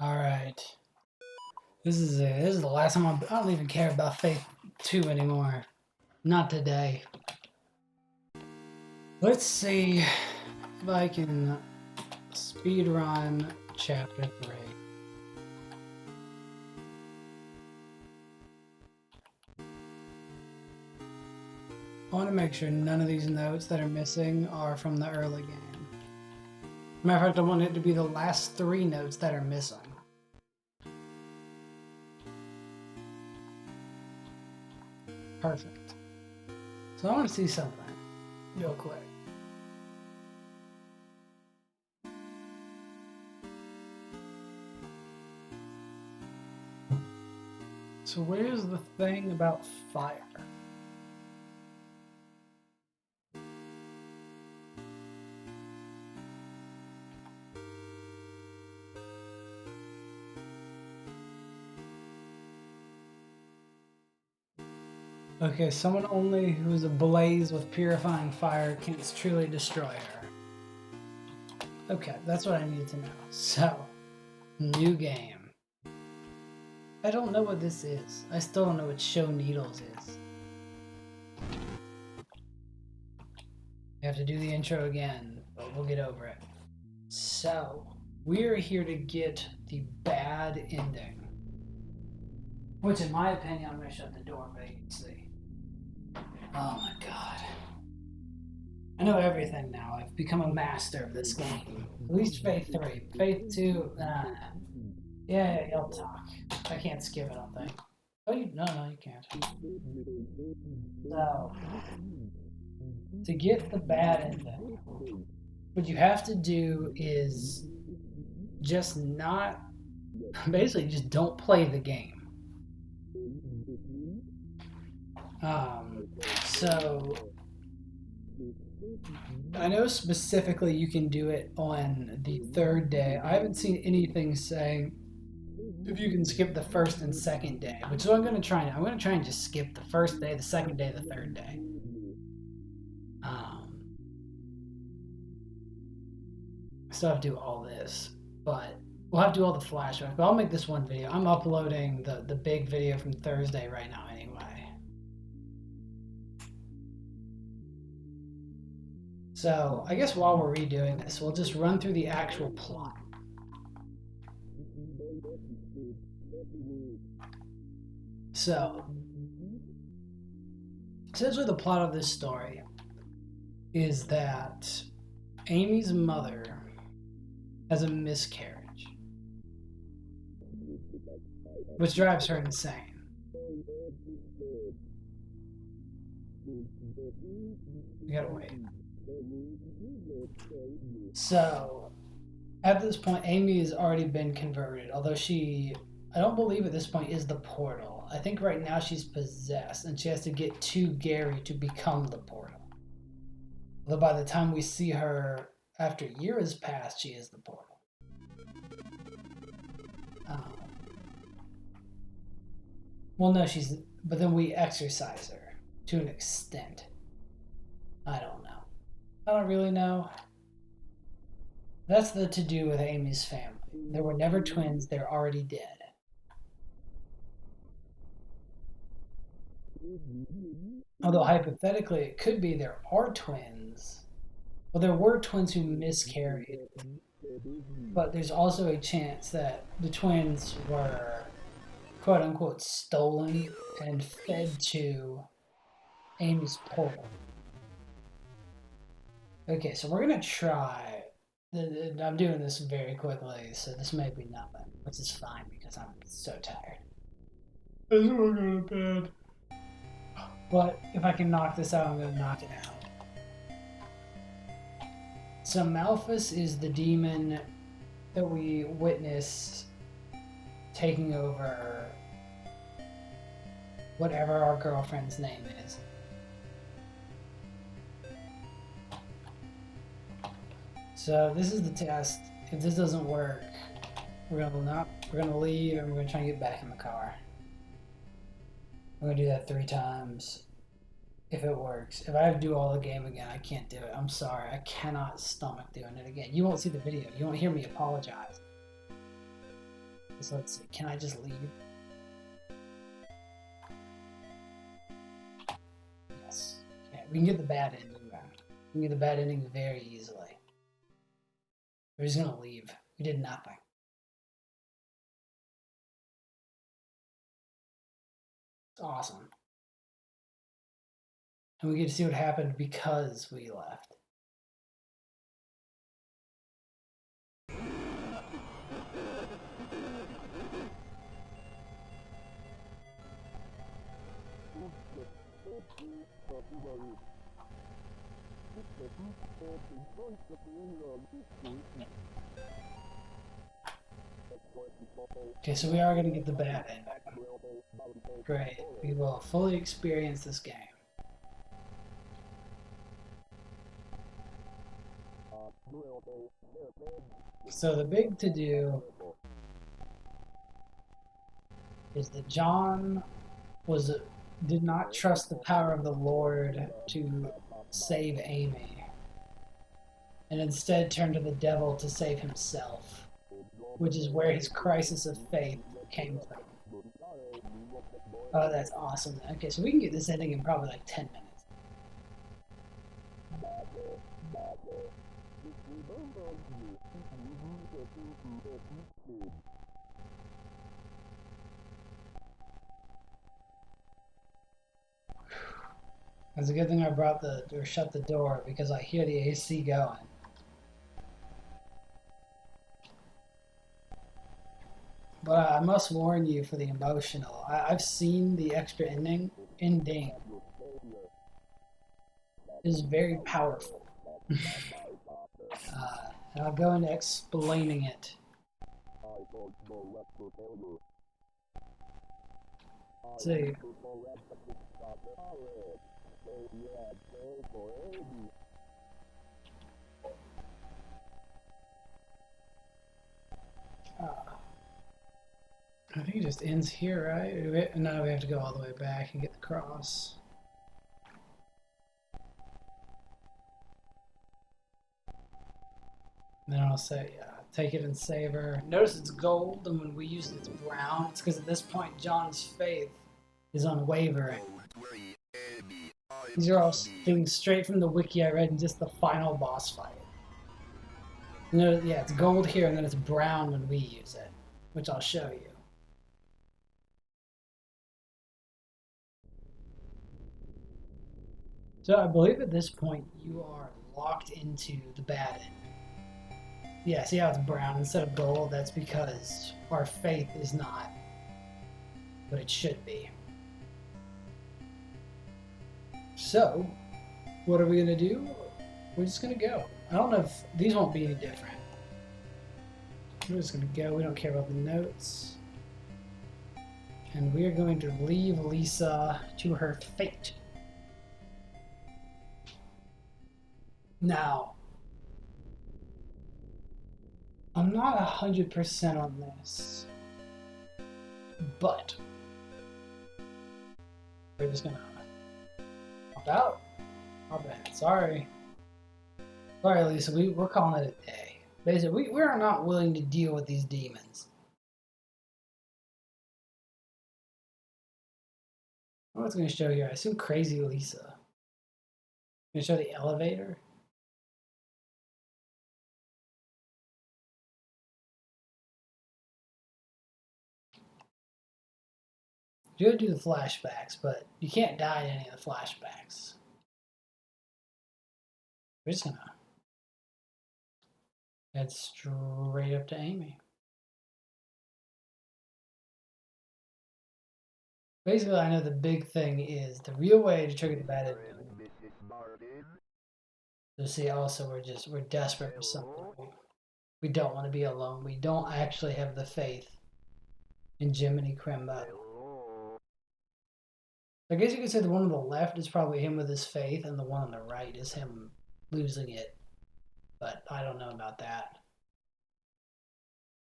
All right. This is it. This is the last time I don't even care about Faith 2 anymore. Not today. Let's see if I can speedrun chapter 3. I want to make sure none of these notes that are missing are from the early game. Matter of fact, I want it to be the last 3 notes that are missing. Perfect. So I want to see something real quick. So where's the thing about fire? Okay, someone only who's ablaze with purifying fire can truly destroy her. Okay, that's what I need to know. So, new game. I don't know what this is. I still don't know what Show Needles is. I have to do the intro again, but we'll get over it. So, we're here to get the bad ending. Which, in my opinion, I'm going to shut the door, but you can see. Oh my god. I know everything now. I've become a master of this game. At least Faith 3. Faith 2, yeah, you'll talk. I can't skip it, I don't think. Oh, no, you can't. So, to get the bad ending, what you have to do is just not, basically just don't play the game. So, I know specifically you can do it on the 3rd day. I haven't seen anything saying if you can skip the 1st and 2nd day, which is what I'm going to try. I'm going to try and just skip the 1st day, the 2nd day, the 3rd day. Still have to do all this, but we'll have to do all the flashbacks. But I'll make this one video. I'm uploading the big video from Thursday right now anyway. So I guess while we're redoing this, we'll just run through the actual plot. So, essentially the plot of this story is that Amy's mother has a miscarriage, which drives her insane. You gotta wait. So, at this point, Amy has already been converted, although I don't believe at this point is the portal. I think right now she's possessed, and she has to get to Gary to become the portal. Although by the time we see her, after a year has passed, she is the portal. Well, no, but then we exorcise her to an extent. I don't know. I don't really know. That's the to-do with Amy's family. There were never twins, they're already dead. Although hypothetically it could be there are twins. Well, there were twins who miscarried. But there's also a chance that the twins were quote unquote stolen and fed to Amy's portal. Okay, so we're gonna try. I'm doing this very quickly, so this may be nothing, which is fine because I'm so tired. I just want to go to bed. But if I can knock this out, I'm gonna knock it out. So Malphus is the demon that we witnessed taking over whatever our girlfriend's name is. So this is the test. If this doesn't work, we're gonna leave and we're gonna try and get back in the car. I'm gonna do that 3 times. If it works. If I have to do all the game again, I can't do it. I'm sorry. I cannot stomach doing it again. You won't see the video. You won't hear me apologize. So let's see. Can I just leave? Yes. Okay, we can get the bad ending back. We can get the bad ending very easily. We're just gonna leave. We did nothing. It's awesome. And we get to see what happened because we left. Okay, so we are going to get the bad ending. Great. We will fully experience this game. So the big to-do is that John did not trust the power of the Lord to save Amy, and instead turned to the devil to save himself, which is where his crisis of faith came from. Oh, that's awesome. Okay, so we can get this ending in probably like 10 minutes. It's a good thing I shut the door because I hear the AC going. But I must warn you for the emotional. I've seen the extra ending. It is very powerful. And I'll go into explaining it. Let's see. I think it just ends here, right? No, we have to go all the way back and get the cross. And then I'll say, take it and save her. Notice it's gold, and when we use it, it's brown. It's because at this point, John's faith is unwavering. These are all things straight from the wiki I read in just the final boss fight. Yeah, it's gold here, and then it's brown when we use it, which I'll show you. So I believe at this point you are locked into the bad end. Yeah, see how it's brown instead of gold? That's because our faith is not what it should be. So, what are we going to do? We're just going to go. I don't know if these won't be any different. We're just going to go. We don't care about the notes. And we are going to leave Lisa to her fate. Now, I'm not 100% on this, but we're just gonna hop out. Hop in. Sorry, Lisa. We're calling it a day. Basically, we are not willing to deal with these demons. What's going to show you? I assume Crazy Lisa. Going to show the elevator. You gotta do the flashbacks, but you can't die in any of the flashbacks. We're just gonna head straight up to Amy. Basically, I know the big thing is the real way to trigger the bad ending. So see, also we're desperate for something. We don't want to be alone. We don't actually have the faith in Jiminy Crimbo. I guess you could say the one on the left is probably him with his faith, and the one on the right is him losing it. But I don't know about that.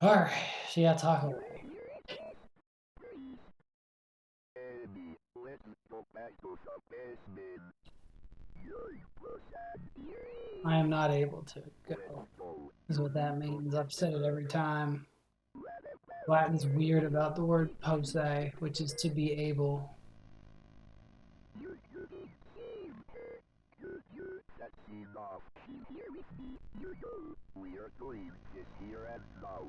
Alright, so yeah, talk away. I am not able to go. Is what that means. I've said it every time. Latin's weird about the word posse, which is to be able. We are doing this here and now.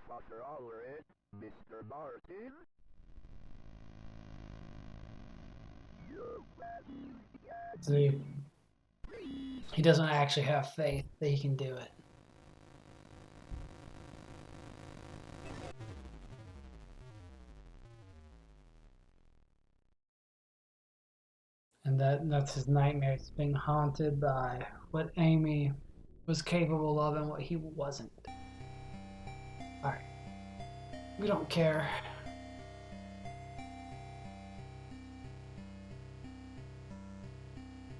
Father Ulrich, Mr. Martin. So he doesn't actually have faith that he can do it. And that's his nightmare. It's being haunted by what Amy was capable of and what he wasn't. Alright. We don't care.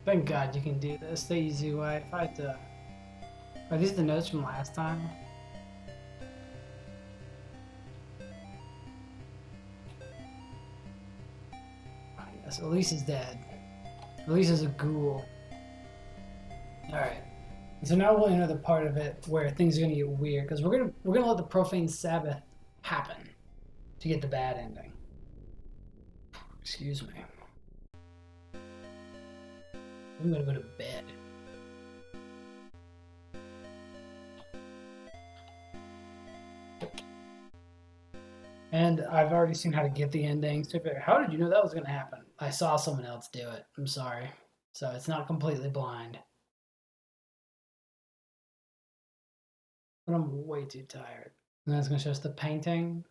Thank God you can do this the easy way. If I had to... Are these the notes from last time? Oh, yes, Elise is dead. Elise is a ghoul. Alright. So now we'll enter the part of it where things are gonna get weird, because we're gonna let the profane Sabbath happen to get the bad ending. Excuse me. I'm gonna go to bed. And I've already seen how to get the ending. So how did you know that was gonna happen? I saw someone else do it. I'm sorry. So it's not completely blind. But I'm way too tired. And that's gonna show us the painting,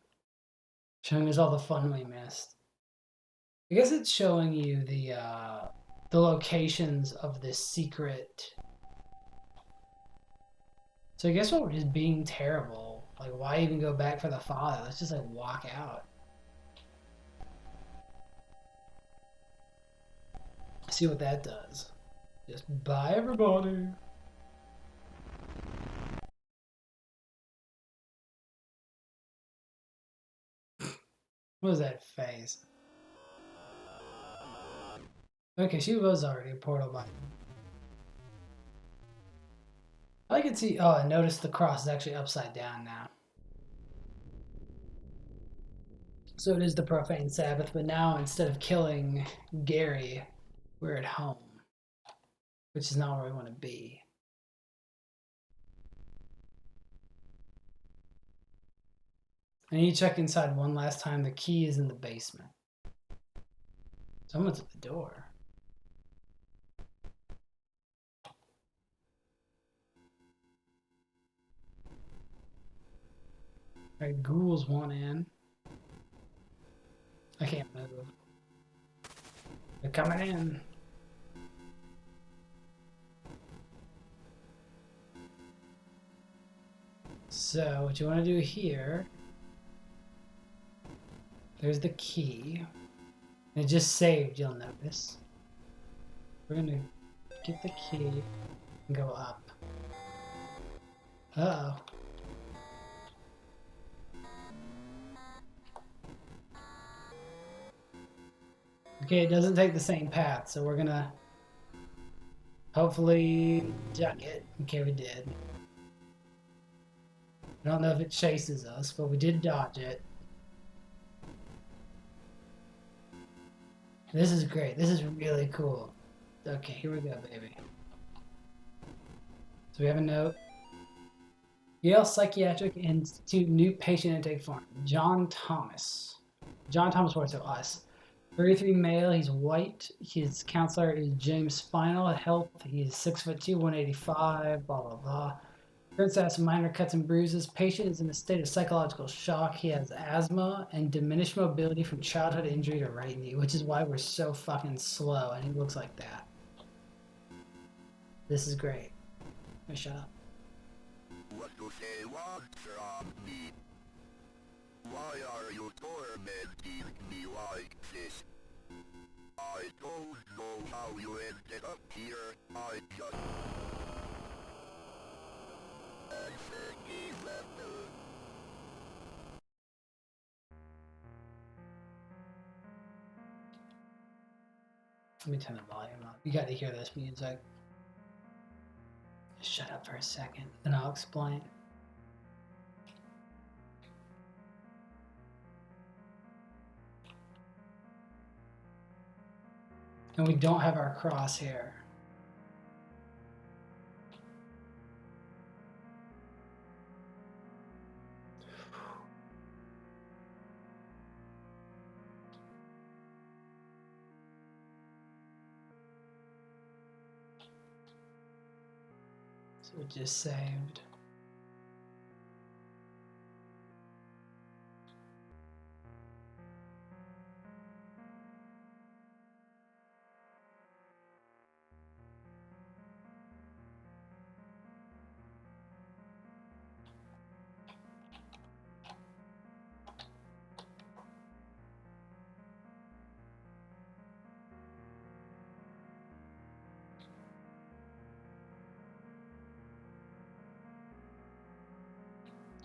showing us all the fun we missed. I guess it's showing you the locations of this secret. So I guess what we're just being terrible. Like, why even go back for the father? Let's just like walk out. See what that does. Just bye everybody. What was that face? Okay, she was already a portal button. I can see. Oh, and notice the cross is actually upside down now. So it is the profane Sabbath, but now instead of killing Gary, we're at home, which is not where we want to be. I need to check inside one last time. The key is in the basement. Someone's at the door. Alright, ghouls want in. I can't move. They're coming in. So what you want to do here, there's the key. It just saved, you'll notice. We're gonna get the key and go up. Uh-oh. Okay, it doesn't take the same path, so we're gonna hopefully duck it. Okay, we did. I don't know if it chases us, but we did dodge it. This is great. This is really cool. Okay, here we go, baby. So we have a note. Yale Psychiatric Institute new patient intake form. John Thomas. John Thomas works at us. 33 male, he's white. His counselor is James Spinal. Health, he's 6'2", 185, blah, blah, blah. Current status, minor cuts and bruises. Patient is in a state of psychological shock. He has asthma and diminished mobility from childhood injury to right knee, which is why we're so fucking slow, and he looks like that. This is great. Oh, shut up. What do they want from me? Why are you tormenting me like this? I don't know how you ended up here. I just... Let me turn the volume up. You got to hear this music. Just shut up for a second, then I'll explain. And we don't have our crosshair. So it just saved.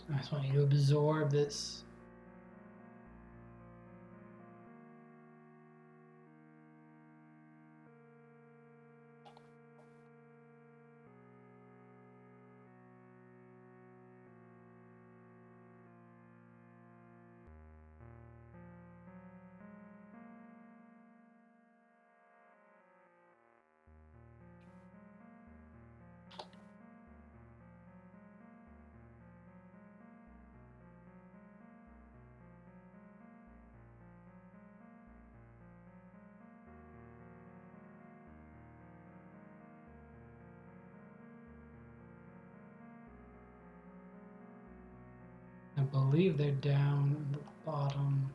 I just want you to absorb this. I believe they're down at the bottom.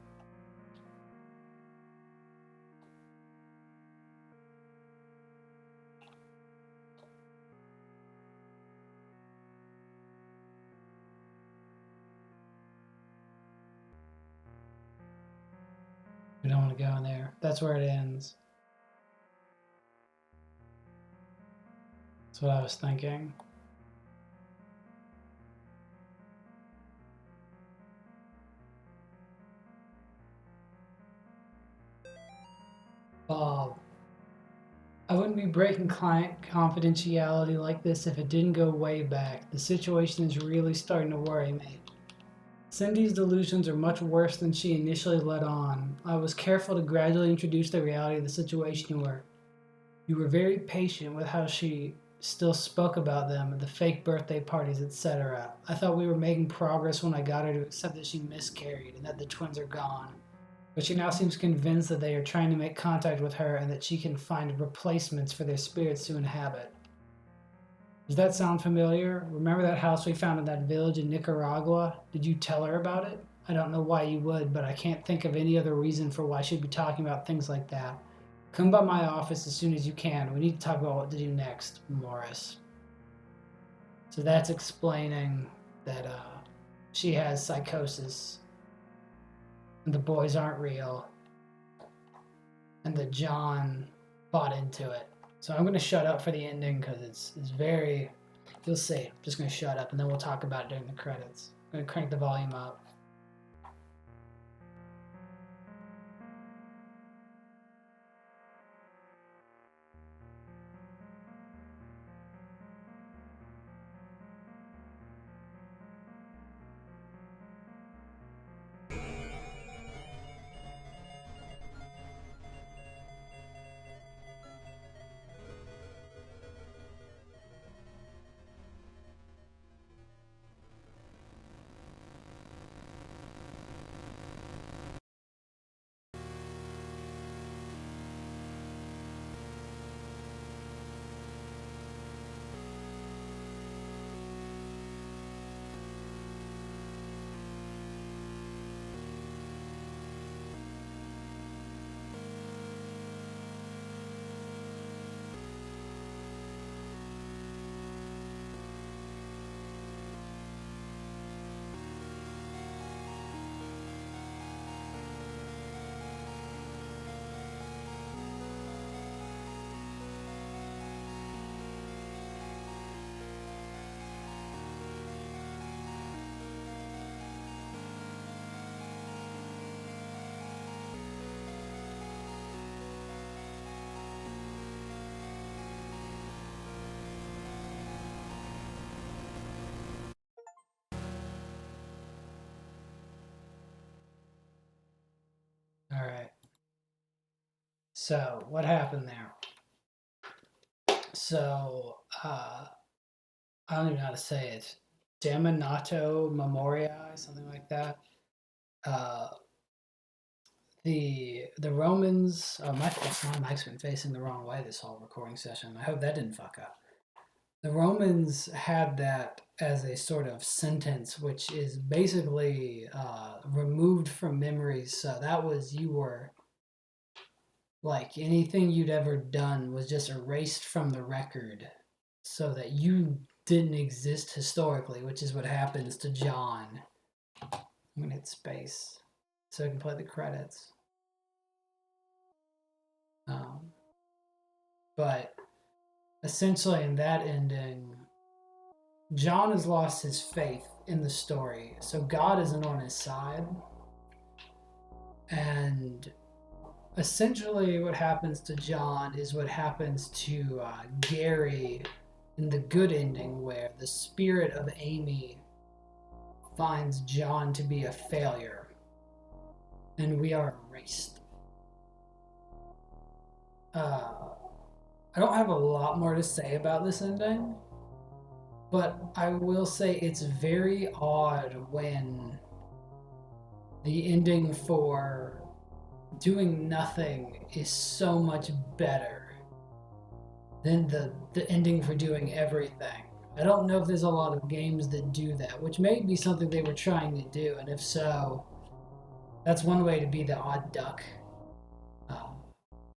We don't want to go in there. That's where it ends. That's what I was thinking. Bob, I wouldn't be breaking client confidentiality like this if it didn't go way back. The situation is really starting to worry me. Cindy's delusions are much worse than she initially let on. I was careful to gradually introduce the reality of the situation to her. You were very patient with how she still spoke about them, the fake birthday parties, etc. I thought we were making progress when I got her to accept that she miscarried and that the twins are gone. But she now seems convinced that they are trying to make contact with her and that she can find replacements for their spirits to inhabit. Does that sound familiar? Remember that house we found in that village in Nicaragua? Did you tell her about it? I don't know why you would, but I can't think of any other reason for why she'd be talking about things like that. Come by my office as soon as you can. We need to talk about what to do next, Morris. So that's explaining that she has psychosis. And the boys aren't real. And that John bought into it. So I'm going to shut up for the ending because it's very... You'll see. I'm just going to shut up and then we'll talk about it during the credits. I'm going to crank the volume up. So what happened there? So I don't even know how to say it. Daminato Memoriae, something like that. Uh, the Romans. Oh, my mic's been facing the wrong way this whole recording session. I hope that didn't fuck up. The Romans had that as a sort of sentence, which is basically removed from memories. So that was you were like anything you'd ever done was just erased from the record, so that you didn't exist historically, which is what happens to John. I'm gonna hit space so I can play the credits. But essentially, in that ending, John has lost his faith in the story, so God isn't on his side. And essentially, what happens to John is what happens to Gary in the good ending, where the spirit of Amy finds John to be a failure, and we are erased. I don't have a lot more to say about this ending, but I will say it's very odd when the ending for doing nothing is so much better than the ending for doing everything. I don't know if there's a lot of games that do that, which may be something they were trying to do, and if so, that's one way to be the odd duck.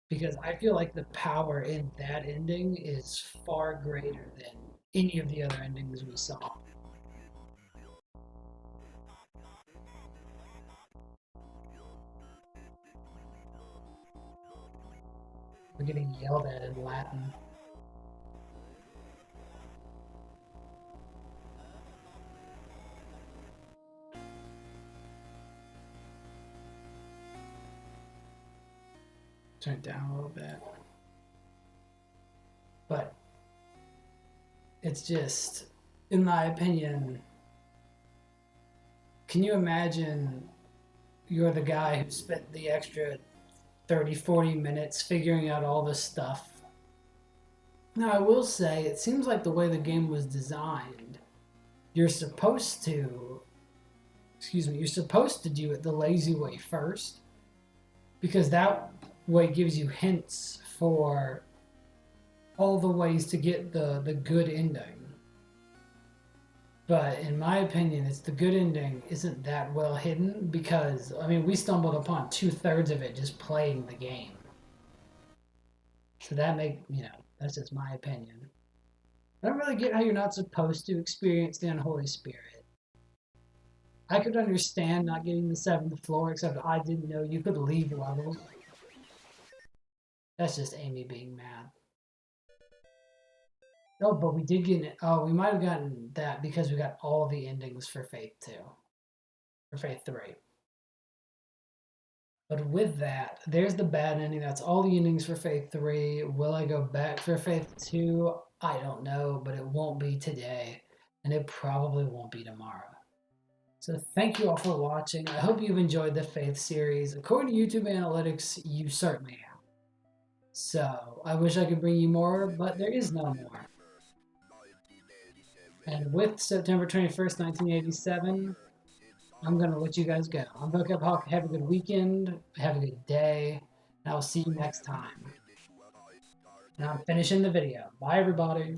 Because I feel like the power in that ending is far greater than any of the other endings we saw. We're getting yelled at in Latin. Turn it down a little bit. But it's just, in my opinion, can you imagine you're the guy who spent the extra 30, 40 minutes figuring out all this stuff? Now, I will say, it seems like the way the game was designed, you're supposed to do it the lazy way first, because that way gives you hints for all the ways to get the good ending. But in my opinion, it's the good ending isn't that well hidden, because I mean we stumbled upon 2/3 of it just playing the game. So that's just my opinion. I don't really get how you're not supposed to experience the unholy spirit. I could understand not getting the 7th floor, except I didn't know you could leave levels. That's just Amy being mad. Oh, but we did get it. Oh, we might have gotten that because we got all the endings for Faith 2. For Faith 3. But with that, there's the bad ending. That's all the endings for Faith 3. Will I go back for Faith 2? I don't know, but it won't be today. And it probably won't be tomorrow. So thank you all for watching. I hope you've enjoyed the Faith series. According to YouTube analytics, you certainly have. So I wish I could bring you more, but there is no more. And with September 21st, 1987, I'm going to let you guys go. I'm Vocab Hawk. Have a good weekend. Have a good day. And I'll see you next time. And I'm finishing the video. Bye, everybody.